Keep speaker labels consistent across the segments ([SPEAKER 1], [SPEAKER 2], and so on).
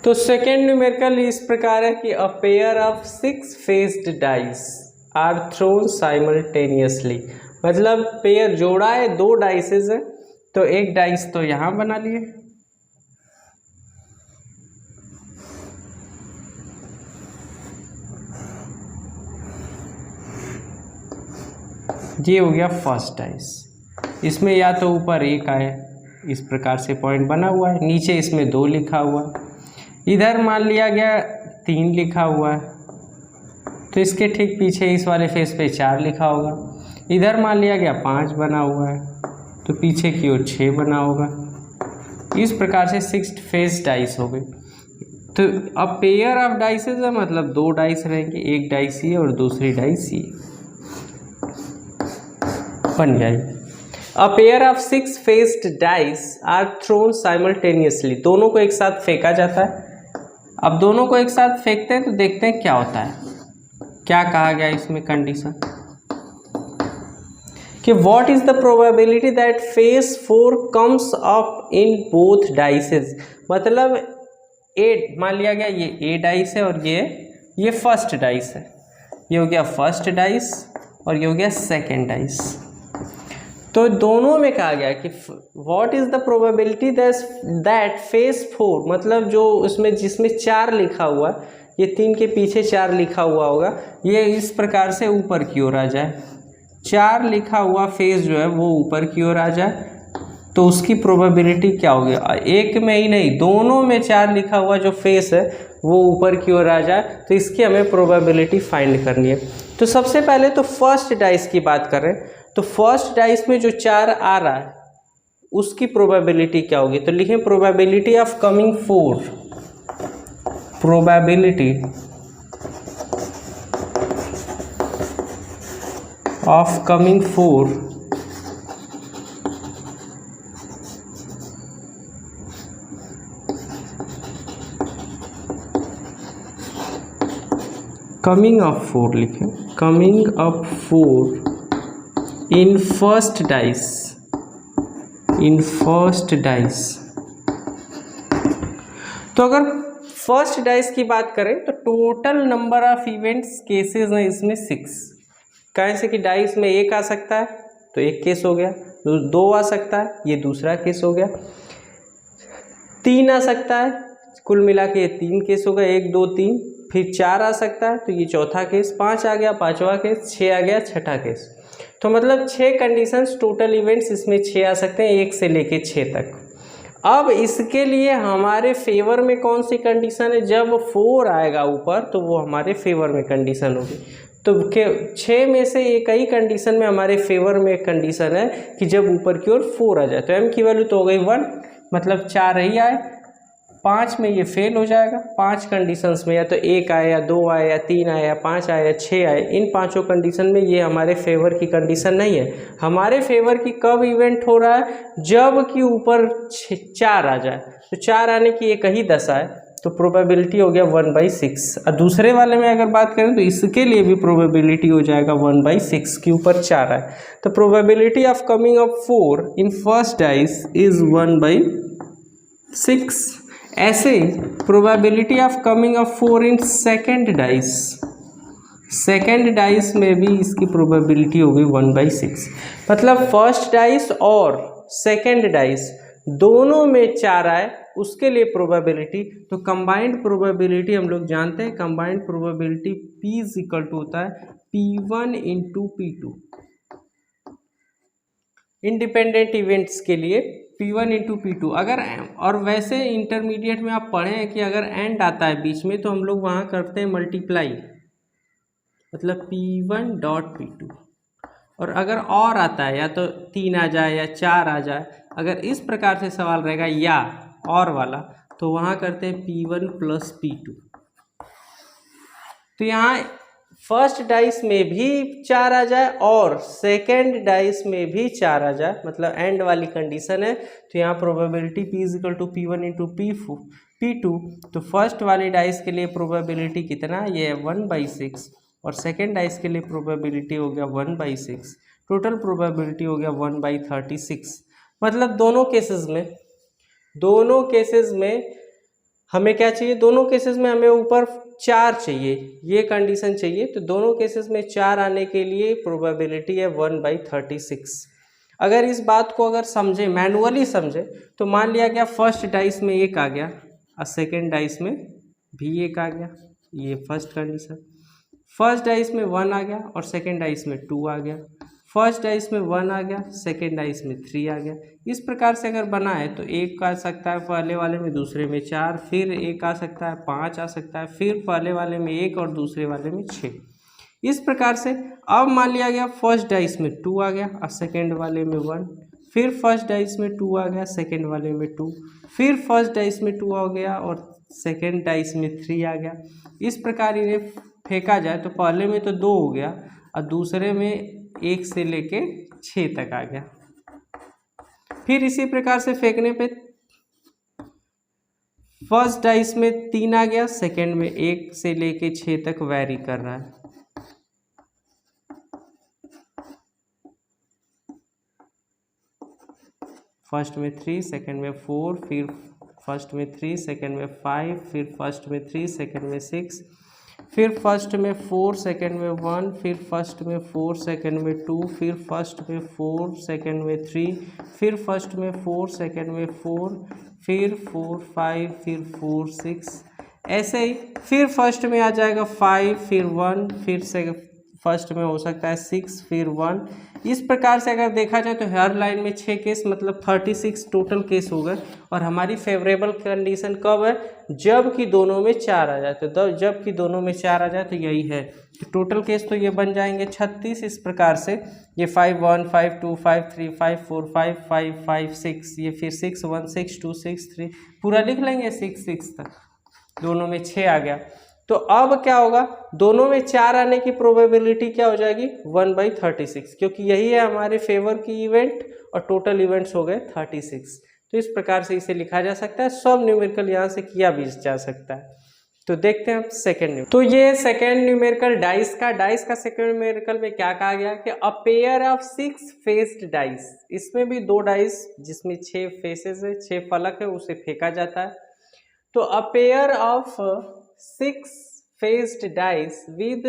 [SPEAKER 1] तो second numerical इस प्रकार है कि a pair of 6 faced dice are thrown simultaneously, मतलब पेयर जोड़ा है, 2 डाइसेस है, तो एक डाइस तो यहाँ बना लिए, ये हो गया फर्स्ट डाइस। इसमें या तो ऊपर 1 आए, इस प्रकार से पॉइंट बना हुआ है, नीचे इसमें 2 लिखा हुआ है, इधर मान लिया गया 3 लिखा हुआ है, तो इसके ठीक पीछे इस वाले फेस पे 4 लिखा होगा, इधर मान लिया गया 5 बना हुआ है, तो पीछे की ओर 6 बना होगा। इस प्रकार से 6 फेस डाइस हो गई। तो अब पेयर ऑफ डाइसेस है, मतलब 2 डाइस रहेंगे, एक डाइस ये और दूसरी डाइस ये बन जाएगी। A pair of 6 faced dice are thrown simultaneously, दोनों को एक साथ फेंका जाता है। अब दोनों को एक साथ फेंकते हैं तो देखते हैं क्या होता है। क्या कहा गया इसमें कंडीशन कि what is the probability that face 4 comes up in both dices, मतलब ए मान लिया गया ये ए डाइस है और ये फर्स्ट डाइस है, ये हो गया फर्स्ट डाइस और ये हो गया सेकेंड डाइस। तो दोनों में कहा गया कि what is the probability that face 4, मतलब जो उसमें जिसमें 4 लिखा हुआ, ये 3 के पीछे 4 लिखा हुआ होगा, ये इस प्रकार से ऊपर की ओर आ जाए, 4 लिखा हुआ फेस जो है वो ऊपर की ओर आ जाए, तो उसकी प्रोबेबिलिटी क्या होगी? एक में ही नहीं, दोनों में 4 लिखा हुआ जो फेस है वो ऊपर की ओर आ जाए, तो इसकी हमें प्रोबेबिलिटी फाइंड करनी है। तो सबसे पहले तो फर्स्ट डाइस की बात करें, तो फर्स्ट डाइस में जो 4 आ रहा है उसकी प्रोबेबिलिटी क्या होगी? तो लिखें probability of coming 4, probability of coming 4 coming of 4 लिखें, coming of 4 in first dice, in first dice. तो अगर फर्स्ट डाइस की बात करें तो total number of events cases हैं इसमें 6। कैसे कि डाइस में 1 आ सकता है तो एक केस हो गया, 2 आ सकता है ये दूसरा केस हो गया, 3 आ सकता है, कुल मिला के ये 3 केस हो गए, 1 2 3, फिर 4 आ सकता है तो ये चौथा केस, 5 आ गया पांचवा केस, 6 आ गया छठा केस। तो मतलब 6 कंडीशंस, टोटल इवेंट्स इसमें 6 आ सकते हैं, 1 से लेके 6 तक। अब इसके लिए हमारे फेवर में कौन सी कंडीशन है? जब 4 आएगा ऊपर तो वो हमारे फेवर में कंडीशन होगी। तो 6 में से एक ही कंडीशन में हमारे फेवर में एक कंडीशन है कि जब ऊपर की ओर 4 आ जाए, तो m की वैल्यू तो हो गई 1, मतलब 4 ही आए, 5 में ये फेल हो जाएगा। 5 कंडीशंस में या तो 1 आए या 2 आए या 3 आए या 5 आए या 6 आए, इन पांचों कंडीशन में ये हमारे फेवर की कंडीशन नहीं है। हमारे फेवर की कब इवेंट हो रहा है? जब कि ऊपर 4 आ जाए, तो 4 आने की एक ही दशा है, तो प्रोबेबिलिटी हो गया 1/6। और दूसरे वाले में अगर बात करें तो इसके लिए भी प्रोबेबिलिटी हो जाएगा 1/6 के ऊपर 4 आए, तो probability of coming of 4 in first dice is 1/6। ऐसे probability of coming of 4 in second dice, second dice में भी इसकी प्रोबेबिलिटी होगी 1/6। मतलब फर्स्ट डाइस और सेकेंड डाइस दोनों में 4 आए, उसके लिए प्रोबेबिलिटी, तो कंबाइंड प्रोबेबिलिटी हम लोग जानते हैं, combined probability P is equal to होता है P1 into P2। Independent events के लिए P1 इंटू P2। अगर और वैसे इंटरमीडिएट में आप पढ़े हैं कि अगर एंड आता है बीच में तो हम लोग वहाँ करते हैं मल्टीप्लाई, मतलब P1 डॉट P2। और अगर और आता है या तो 3 आ जाए या 4 आ जाए, अगर इस प्रकार से सवाल रहेगा या और वाला, तो वहाँ करते हैं P1 प्लस P2। तो यहाँ फर्स्ट डाइस में भी 4 आ जाए और सेकेंड डाइस में भी 4 आ जाए, मतलब एंड वाली कंडीशन है, तो यहाँ probability P is equal to P1 into P2। तो फर्स्ट वाली डाइस के लिए प्रोबेबिलिटी कितना? ये है 1/6, और सेकेंड डाइस के लिए प्रोबेबिलिटी हो गया 1/6, टोटल प्रोबेबिलिटी हो गया 1/36। मतलब दोनों केसेस में हमें क्या चाहिए, दोनों केसेस में हमें ऊपर 4 चाहिए, ये कंडीशन चाहिए। तो दोनों केसेस में 4 आने के लिए प्रोबेबिलिटी है 1/36। अगर इस बात को अगर समझे, मैनुअली समझे, तो मान लिया गया फर्स्ट डाइस में 1 आ गया और सेकेंड डाइस में भी 1 आ गया, ये फर्स्ट कंडीशन। फर्स्ट डाइस में 1 आ गया और सेकेंड डाइस में 2 आ गया, फर्स्ट डाइस में 1 आ गया, सेकेंड डाइस में 3 आ गया। इस प्रकार से अगर बना है तो 1 आ सकता है पहले वाले में, दूसरे में 4, फिर 1 आ सकता है, 5 आ सकता है, फिर पहले वाले में 1 और दूसरे वाले में 6। इस प्रकार से अब मान लिया गया फर्स्ट डाइस में 2 आ गया और सेकेंड वाले में 1, फिर फर्स्ट डाइस में 2 आ गया, सेकेंड वाले में 2, फिर फर्स्ट डाइस में 2 आ गया और सेकेंड डाइस में 3 आ गया। इस प्रकार इन्हें फेंका जाए तो पहले में तो 2 हो गया और दूसरे में 1 से लेके 6 तक आ गया। फिर इसी प्रकार से फेंकने पे फर्स्ट डाइस में 3 आ गया, सेकेंड में 1 से लेके 6 तक वैरी कर रहा है। फर्स्ट में 3, सेकेंड में 4, फिर फर्स्ट में 3, सेकेंड में 5, फिर फर्स्ट में 3, सेकेंड में 6, फिर फर्स्ट में 4, सेकेंड में 1, फिर फर्स्ट में 4, सेकेंड में 2, फिर फर्स्ट में 4, सेकेंड में 3, फिर फर्स्ट में 4, सेकेंड में 4, फिर 4, 5, फिर 4, 6, ऐसे ही फिर फर्स्ट में आ जाएगा 5, फिर 1, फिर फर्स्ट में हो सकता है 6, फिर 1। इस प्रकार से अगर देखा जाए तो हर लाइन में 6 केस, मतलब 36 टोटल केस हो गए। और हमारी फेवरेबल कंडीशन कब है, जब कि दोनों में 4 आ जाए। तो जब कि दोनों में 4 आ जाए तो यही है टोटल केस। तो ये बन जाएंगे 36। इस प्रकार से ये 5 1 5 2 5 3 5 4 5 5 5 6, ये फिर 6 1 6 2 6 3 पूरा लिख लेंगे 6 6 तक, दोनों में 6 आ गया। तो अब क्या होगा, दोनों में 4 आने की प्रोबेबिलिटी क्या हो जाएगी 1/36, क्योंकि यही है हमारे फेवर की इवेंट और टोटल इवेंट्स हो गए 36। तो इस प्रकार से इसे लिखा जा सकता है। सब न्यूमेरिकल यहाँ से किया भी जा सकता है। तो देखते हैं सेकेंड न्यूमेरिकल। तो ये सेकेंड न्यूमेरिकल डाइस का सेकेंड न्यूमेरिकल में क्या कहा गया कि a pair of 6 faced dice, इसमें भी 2 डाइस जिसमें 6 फेसेस है, 6 फलक है, उसे फेंका जाता है। तो अ pair of 6 faced dice with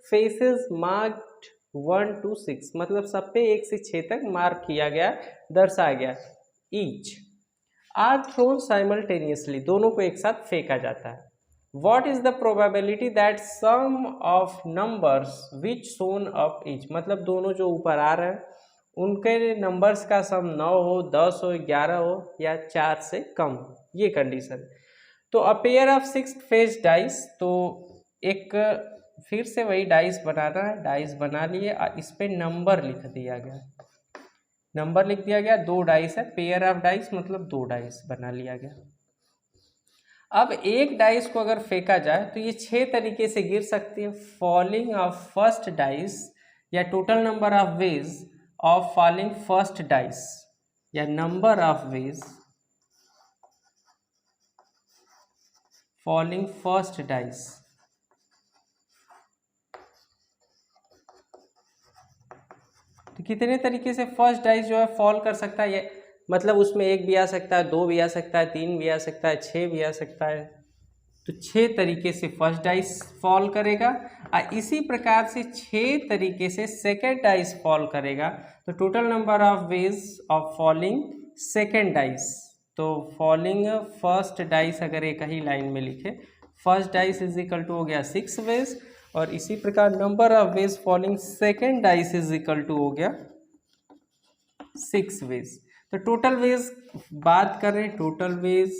[SPEAKER 1] faces marked 1 to 6, मतलब सब पे 1 से 6 तक मार्क किया गया, दर्शाया गया। ईच आर थ्रोन साइमल्टेनियसली, दोनों को एक साथ फेंका जाता है। What is the probability that sum of numbers which shown up each, मतलब दोनों जो ऊपर आ रहे हैं उनके नंबर्स का सम 9 हो, 10 हो, 11 हो या 4 से कम हो, ये कंडीशन। तो अ पेयर ऑफ 6 फेस डाइस, तो एक फिर से वही डाइस बनाना है, डाइस बना लिए, इस पे नंबर लिख दिया गया, नंबर लिख दिया गया। 2 डाइस है, पेयर ऑफ डाइस मतलब 2 डाइस बना लिया गया। अब एक डाइस को अगर फेंका जाए तो ये 6 तरीके से गिर सकती है। फॉलिंग ऑफ फर्स्ट डाइस, या total number of ways of falling first dice, या number of ways falling first dice. तो कितने तरीके से फर्स्ट डाइस जो है फॉल कर सकता है, ये मतलब उसमें 1 भी आ सकता है, 2 भी आ सकता है, 3 भी आ सकता है, 6 भी आ सकता है। तो 6 तरीके से फर्स्ट डाइस फॉल करेगा और इसी प्रकार से 6 तरीके से सेकेंड डाइस फॉल करेगा। तो total number of ways of falling second dice, तो फॉलिंग फर्स्ट डाइस अगर एक ही लाइन में लिखे, first dice is equal to हो गया 6 वेज, और इसी प्रकार number of ways falling second dice is equal to हो गया 6 वेज। तो टोटल वेज बात करें, टोटल वेज,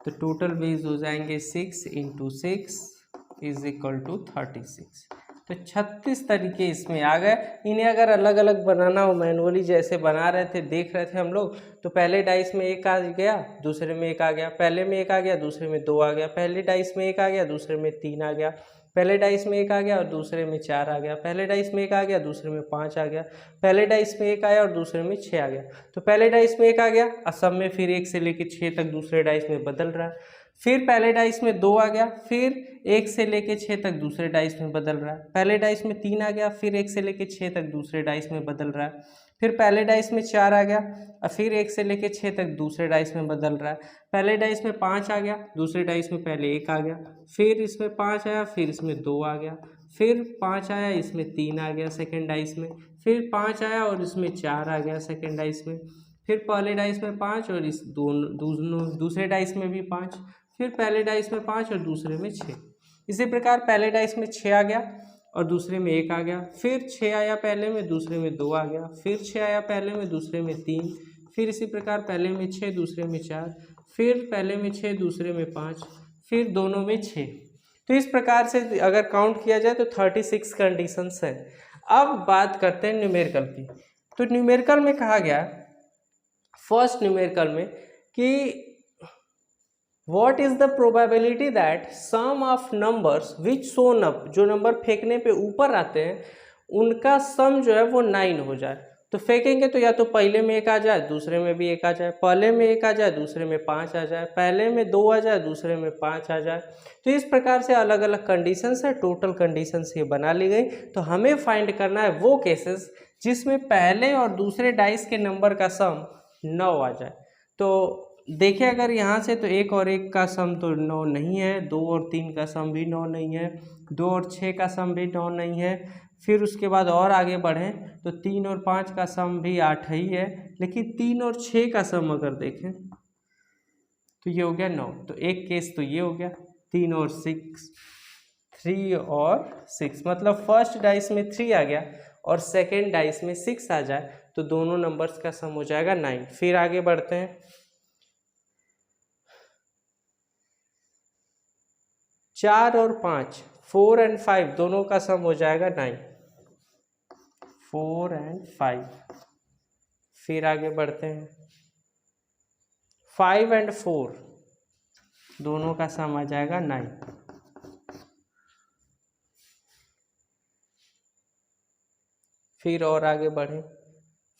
[SPEAKER 1] तो टोटल वेज हो जाएंगे 6 × 6 इज इक्वल टू 36। तो 36 तरीके इसमें आ गए। इन्हें अगर अलग अलग बनाना हो, मैनुअली जैसे बना रहे थे, देख रहे थे हम लोग, तो पहले डाइस में 1 आ गया, दूसरे में 1 आ गया, पहले में 1 आ गया, दूसरे में 2 आ गया, पहले डाइस में 1 आ गया, दूसरे में 3 आ गया, पहले डाइस में 1 आ गया और दूसरे में 4 आ गया, पहले डाइस में 1 आ गया, दूसरे में 5 आ गया, पहले डाइस में 1 आया और दूसरे में 6 आ गया। तो पहले डाइस में 1 आ गया और सब में फिर 1 से लेकर 6 तक दूसरे डाइस में बदल रहा है। फिर पहले डाइस में 2 आ गया, फिर 1 से लेकर 6 तक दूसरे डाइस में बदल रहा है। पहले डाइस में 3 आ गया, फिर 1 से लेकर 6 तक दूसरे डाइस में बदल रहा है। फिर पहले डाइस में 4 आ गया और फिर 1 से लेके 6 तक दूसरे डाइस में बदल रहा है। पहले डाइस में 5 आ गया, दूसरे डाइस में पहले 1 आ गया, फिर इसमें 5 आया, फिर इसमें 2 आ गया, फिर 5 आया, इसमें 3 आ गया सेकेंड डाइस में, फिर 5 आया और इसमें 4 आ गया सेकेंड डाइस में, फिर पहले डाइस में 5 और इस दूसरे डाइस में भी 5, फिर पहले डाइस में 5 और दूसरे में 6। इसी प्रकार पहले डाइस में 6 आ गया और दूसरे में 1 आ गया, फिर 6 आया पहले में, दूसरे में 2 आ गया, फिर 6 आया पहले में, दूसरे में 3, फिर इसी प्रकार पहले में 6, दूसरे में 4, फिर पहले में 6, दूसरे में 5, फिर दोनों में 6। तो इस प्रकार से अगर काउंट किया जाए तो 36 कंडीशंस हैं। अब बात करते हैं न्यूमेरिकल की। तो न्यूमेरिकल में कहा गया, फर्स्ट न्यूमेरिकल में कि What is the probability that sum of numbers which shown up, जो नंबर फेंकने पे ऊपर आते हैं उनका सम जो है वो 9 हो जाए। तो फेंकेंगे तो या तो पहले में 1 आ जाए, दूसरे में भी 1 आ जाए, पहले में 1 आ जाए, दूसरे में 5 आ जाए, पहले में 2 आ जाए, दूसरे में 5 आ जाए। तो इस प्रकार से अलग अलग कंडीशंस है, टोटल कंडीशंस ये बना ली गई। तो हमें फाइंड करना है वो केसेस जिसमें पहले और दूसरे डाइस के नंबर का सम 9 आ जाए। तो देखिए अगर यहाँ से तो 1 और 1 का सम तो 9 नहीं है, 2 और 3 का सम भी 9 नहीं है, 2 और 6 का सम भी 9 नहीं है। फिर उसके बाद और आगे बढ़ें तो 3 और 5 का सम भी 8 ही है, लेकिन 3 और 6 का सम अगर देखें तो ये हो गया 9। तो एक केस तो ये हो गया 3 और 6, 3 और 6, मतलब फर्स्ट डाइस में 3 आ गया और सेकेंड डाइस में 6 आ जाए तो दोनों नंबर्स का सम हो जाएगा 9। फिर आगे बढ़ते हैं, 4 और 5, 4 एंड 5 दोनों का सम हो जाएगा 9, 4 एंड 5। फिर आगे बढ़ते हैं, 5 एंड 4 दोनों का सम आ जाएगा 9। फिर और आगे बढ़ें,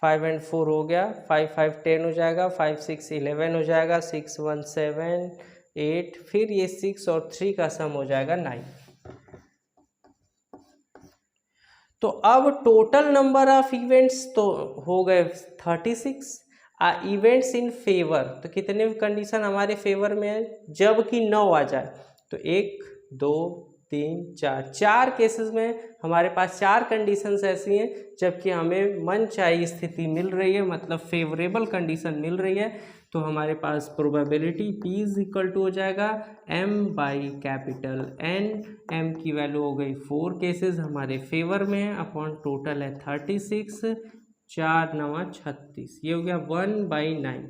[SPEAKER 1] 5 एंड 4 हो गया, 5 5 10 हो जाएगा, 5 6 11 हो जाएगा, 6 1 7 8, फिर ये 6 और 3 का सम हो जाएगा 9। तो अब टोटल नंबर ऑफ इवेंट्स तो हो गए 36। इवेंट्स इन फेवर, तो कितने कंडीशन हमारे फेवर में है, जबकि 9 आ जाए तो 1 2 3 4 केसेस में हमारे पास 4 कंडीशंस ऐसी हैं जबकि हमें मनचाही स्थिति मिल रही है, मतलब फेवरेबल कंडीशन मिल रही है। तो हमारे पास probability P is equal to हो जाएगा M by capital N। M की वैल्यू हो गई 4 केसेस हमारे फेवर में है, अपॉन टोटल है 36, 4 9 36, ये हो गया 1/9।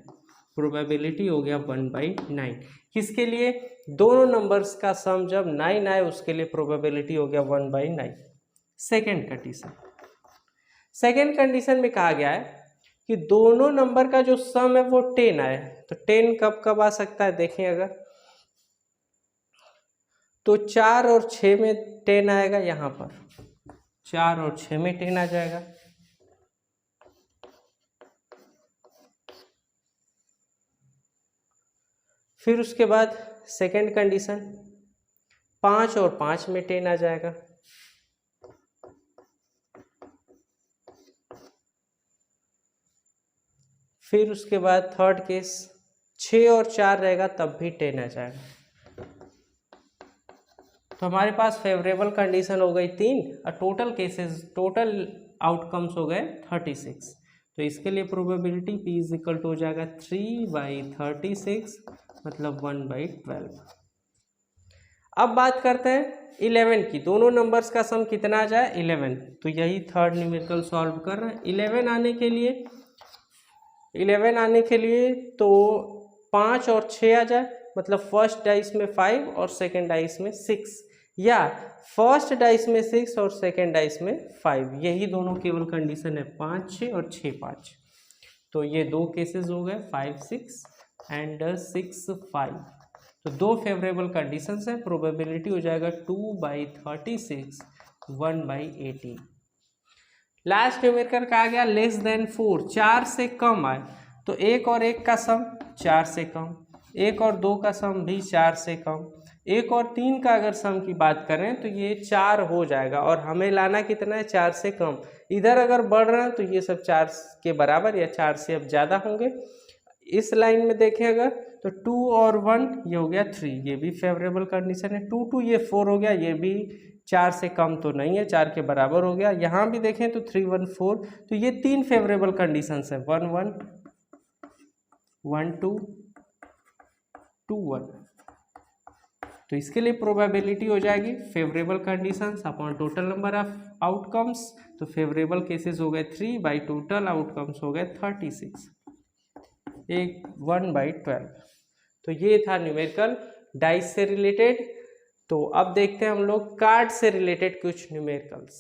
[SPEAKER 1] प्रोबेबिलिटी हो गया 1/9। किसके लिए, दोनों नंबर्स का सम जब 9 आए उसके लिए प्रोबेबिलिटी हो गया 1/9। सेकेंड कंडीशन, सेकेंड कंडीशन में कहा गया है कि दोनों नंबर का जो सम है वो 10 आए। तो 10 कब कब आ सकता है, देखें अगर तो 4 और 6 में 10 आएगा, यहाँ पर 4 और 6 में 10 आ जाएगा। फिर उसके बाद सेकेंड कंडीशन, 5 और 5 में 10 आ जाएगा। फिर उसके बाद थर्ड केस, 6 और 4 रहेगा तब भी 10 आ जाएगा। तो हमारे पास फेवरेबल कंडीशन हो गई 3 और टोटल केसेस, टोटल आउटकम्स हो गए 36। तो इसके लिए probability P is equal to हो जाएगा 3/36, मतलब 1/12। अब बात करते हैं 11 की, दोनों नंबर्स का सम कितना आ जाए 11। तो यही थर्ड न्यूमेरिकल सॉल्व कर रहे हैं। 11 आने के लिए तो 5 और 6 आ जाए, मतलब फर्स्ट डाइस में 5 और सेकेंड डाइस में 6, या फर्स्ट डाइस में 6 और सेकेंड डाइस में 5, यही दोनों केवल कंडीशन है, 5 6 और 6 5। तो ये दो केसेस हो गए 5 6 एंड 6 5। तो दो फेवरेबल कंडीशंस हैं, प्रोबेबिलिटी हो जाएगा 2/36, 1/18। लास्ट न्यूमेरिकल कहा गया लेस देन 4, 4 से कम आए। तो 1 और 1 का सम 4 से कम, 1 और 2 का सम भी 4 से कम, 1 और 3 का अगर सम की बात करें तो ये 4 हो जाएगा, और हमें लाना कितना है, 4 से कम। इधर अगर बढ़ रहे हैं तो ये सब 4 के बराबर या 4 से अब ज़्यादा होंगे। इस लाइन में देखें अगर तो 2 और 1 ये हो गया 3, ये भी फेवरेबल कंडीशन है। 2 2 ये 4 हो गया, ये भी 4 से कम तो नहीं है, 4 के बराबर हो गया। यहाँ भी देखें तो 3 1 4, तो ये 3 फेवरेबल कंडीशंस है, 1 1 1 2 2 1। तो इसके लिए प्रोबेबिलिटी हो जाएगी favourable conditions upon total number of outcomes. तो फेवरेबल केसेस हो गए 3 बाई टोटल आउटकम्स हो गए 36, 1/12। तो ये था न्यूमेरिकल डाइस से रिलेटेड। तो अब देखते हैं हम लोग कार्ड से रिलेटेड कुछ न्यूमेरिकल्स।